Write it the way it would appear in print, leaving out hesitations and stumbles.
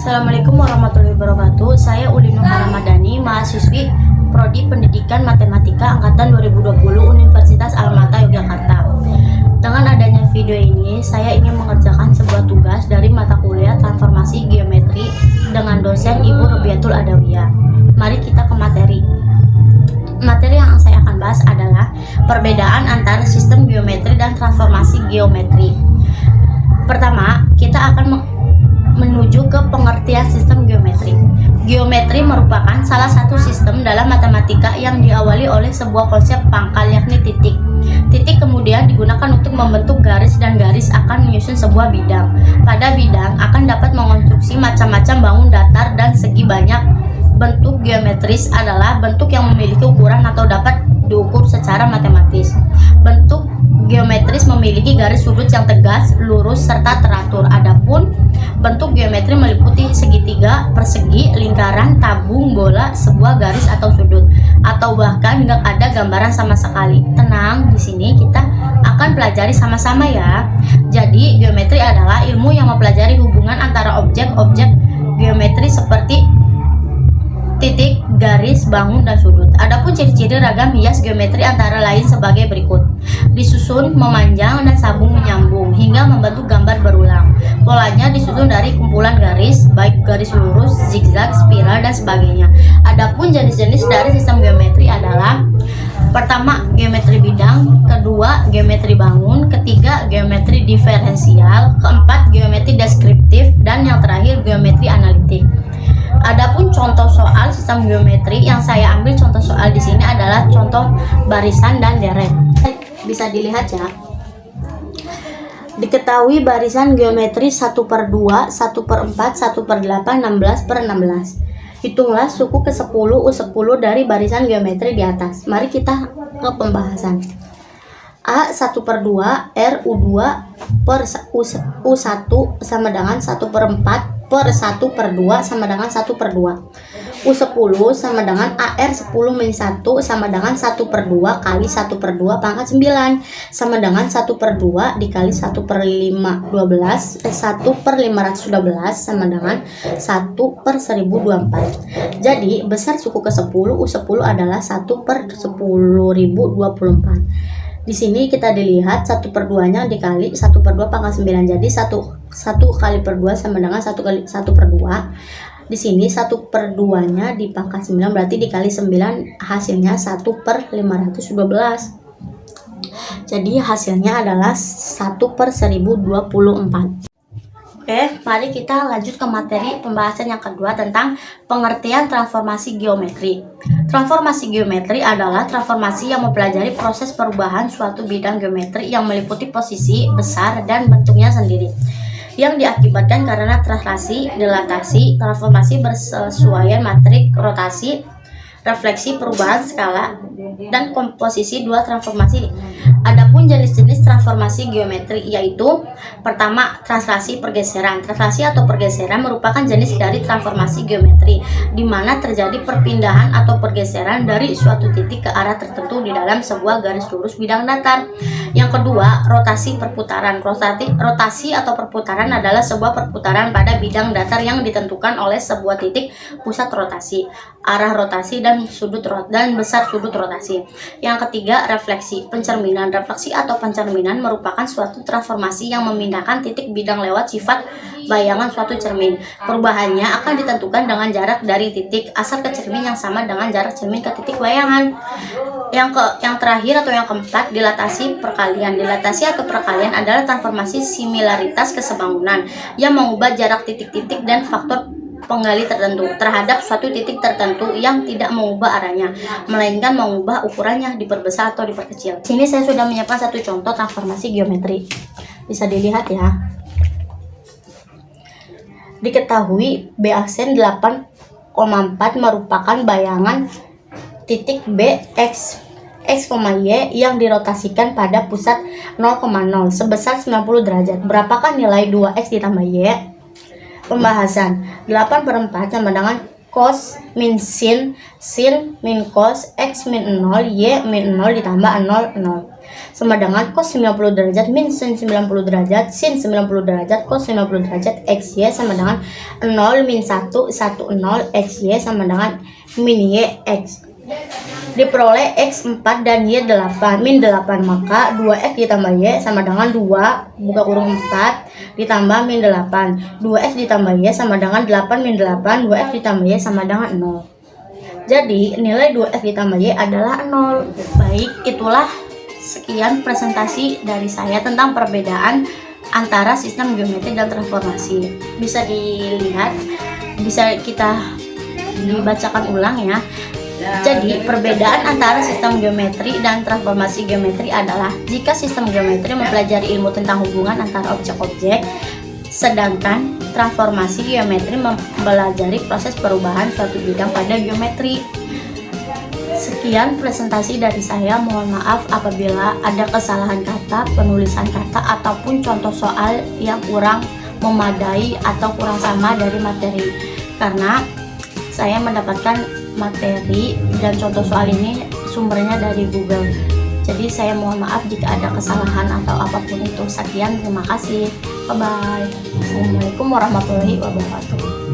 Assalamualaikum warahmatullahi wabarakatuh. Saya Ulin Nur Ramadhani, mahasiswi Prodi Pendidikan Matematika Angkatan 2020 Universitas Almata, Yogyakarta. Dengan adanya video ini, saya ingin mengerjakan sebuah tugas dari mata kuliah Transformasi Geometri dengan dosen Ibu Rubiatul Adawiyah. Mari kita ke materi. Materi yang saya akan bahas adalah perbedaan antara sistem geometri dan transformasi geometri. Pertama, kita akan menuju ke pengertian sistem geometri. Geometri merupakan salah satu sistem dalam matematika yang diawali oleh sebuah konsep pangkal, yakni titik. Titik kemudian digunakan untuk membentuk garis, dan garis akan menyusun sebuah bidang. Pada bidang akan dapat mengonstruksi macam-macam bangun datar dan segi banyak. Bentuk geometris adalah bentuk yang memiliki ukuran atau dapat diukur secara matematis. Bentuk geometris memiliki garis sudut yang tegas, lurus, serta teratur. Adapun bentuk geometri meliputi segitiga, persegi, lingkaran, tabung, bola, sebuah garis atau sudut, atau bahkan nggak ada gambaran sama sekali. Tenang, di sini kita akan pelajari sama-sama ya. Jadi, geometri adalah ilmu yang mempelajari hubungan antara objek-objek geometri seperti titik, garis, bangun, dan sudut. Adapun ciri-ciri ragam hias geometri antara lain sebagai berikut: disusun, memanjang, dan sambung menyambung hingga membentuk gambar berulang. Polanya disusun dari kumpulan garis, baik garis lurus, zigzag, spiral, dan sebagainya. Adapun jenis-jenis dari sistem geometri adalah: pertama, geometri bidang; kedua, geometri bangun; ketiga, geometri diferensial; keempat, geometri deskriptif; dan yang terakhir, geometri analitik. Adapun contoh soal sistem geometri yang saya ambil contoh soal di sini adalah contoh barisan dan deret. Bisa dilihat ya. Diketahui barisan geometri 1/2, 1/4, 1/8, 16/16. Hitunglah suku ke-10 U10 dari barisan geometri di atas. Mari kita ke pembahasan. A 1/2 R U2 per U1 sama dengan 1/4 per 1/2 sama dengan 1/2. U10 sama dengan AR 10-1 sama dengan 1/2 kali 1/2 pangkat 9 sama dengan 1/2 dikali 1/512 1/512 sama dengan 1/1024. Jadi besar suku ke-10 U10 adalah 1/10.024. Di sini kita dilihat 1/2-nya dikali 1/2 pangkat 9. Jadi 1 kali per 2 sama dengan 1 kali 1/2. Di sini 1/2-nya di pangkat 9 berarti dikali 9, hasilnya 1/512. Jadi hasilnya adalah 1/1024. Oke, mari kita lanjut ke materi pembahasan yang kedua tentang pengertian transformasi geometri. Transformasi geometri adalah transformasi yang mempelajari proses perubahan suatu bidang geometri yang meliputi posisi, besar, dan bentuknya sendiri, yang diakibatkan karena translasi, dilatasi, transformasi bersesuaian matrik, rotasi, refleksi, perubahan skala, dan komposisi dua transformasi. Adapun jenis-jenis transformasi geometri yaitu: pertama, translasi pergeseran. Translasi atau pergeseran merupakan jenis dari transformasi geometri di mana terjadi perpindahan atau pergeseran dari suatu titik ke arah tertentu di dalam sebuah garis lurus bidang datar. Yang kedua, rotasi perputaran. Rotasi atau perputaran adalah sebuah perputaran pada bidang datar yang ditentukan oleh sebuah titik pusat rotasi, arah rotasi, dan besar sudut rotasi. Yang ketiga, refleksi pencerminan. Refleksi atau pencerminan merupakan suatu transformasi yang memindahkan titik bidang lewat sifat bayangan suatu cermin. Perubahannya akan ditentukan dengan jarak dari titik asal ke cermin yang sama dengan jarak cermin ke titik bayangan. Yang terakhir atau yang keempat, dilatasi perkalian. Dilatasi atau perkalian adalah transformasi similaritas kesebangunan yang mengubah jarak titik-titik dan faktor penggali tertentu terhadap suatu titik tertentu yang tidak mengubah arahnya, melainkan mengubah ukurannya, diperbesar atau diperkecil. Sini saya sudah menyiapkan satu contoh transformasi geometri. Bisa dilihat ya. Diketahui B aksen 8,4 merupakan bayangan titik B X, Y yang dirotasikan pada pusat 0,0 sebesar 90 derajat. Berapakah nilai 2X ditambah Y? Pembahasan. 8/4 sama dengan cos min sin min cos, x min 0, y min 0 ditambah 0, 0. sama dengan cos 90 derajat min sin 90 derajat sin 90 derajat cos 90 derajat XY sama dengan 0 min 1 1 0 XY sama dengan min Y X. Diperoleh X 4 dan Y 8 min 8, maka 2X ditambah Y sama dengan 2 buka kurung 4 ditambah min 8, 2X ditambah Y sama dengan 8 min 8, 2X ditambah Y sama dengan 0. Jadi nilai 2X ditambah Y adalah 0. Baik, itulah sekian presentasi dari saya tentang perbedaan antara sistem geometri dan transformasi. Bisa dilihat, bisa kita dibacakan ulang ya. Jadi perbedaan antara sistem geometri dan transformasi geometri adalah jika sistem geometri mempelajari ilmu tentang hubungan antara objek-objek, sedangkan transformasi geometri mempelajari proses perubahan suatu bidang pada geometri. Sekian presentasi dari saya, mohon maaf apabila ada kesalahan kata, penulisan kata, ataupun contoh soal yang kurang memadai atau kurang sama dari materi, karena saya mendapatkan materi dan contoh soal ini sumbernya dari Google. Jadi saya mohon maaf jika ada kesalahan atau apapun itu. Sekian, terima kasih. Bye bye. Assalamualaikum warahmatullahi wabarakatuh.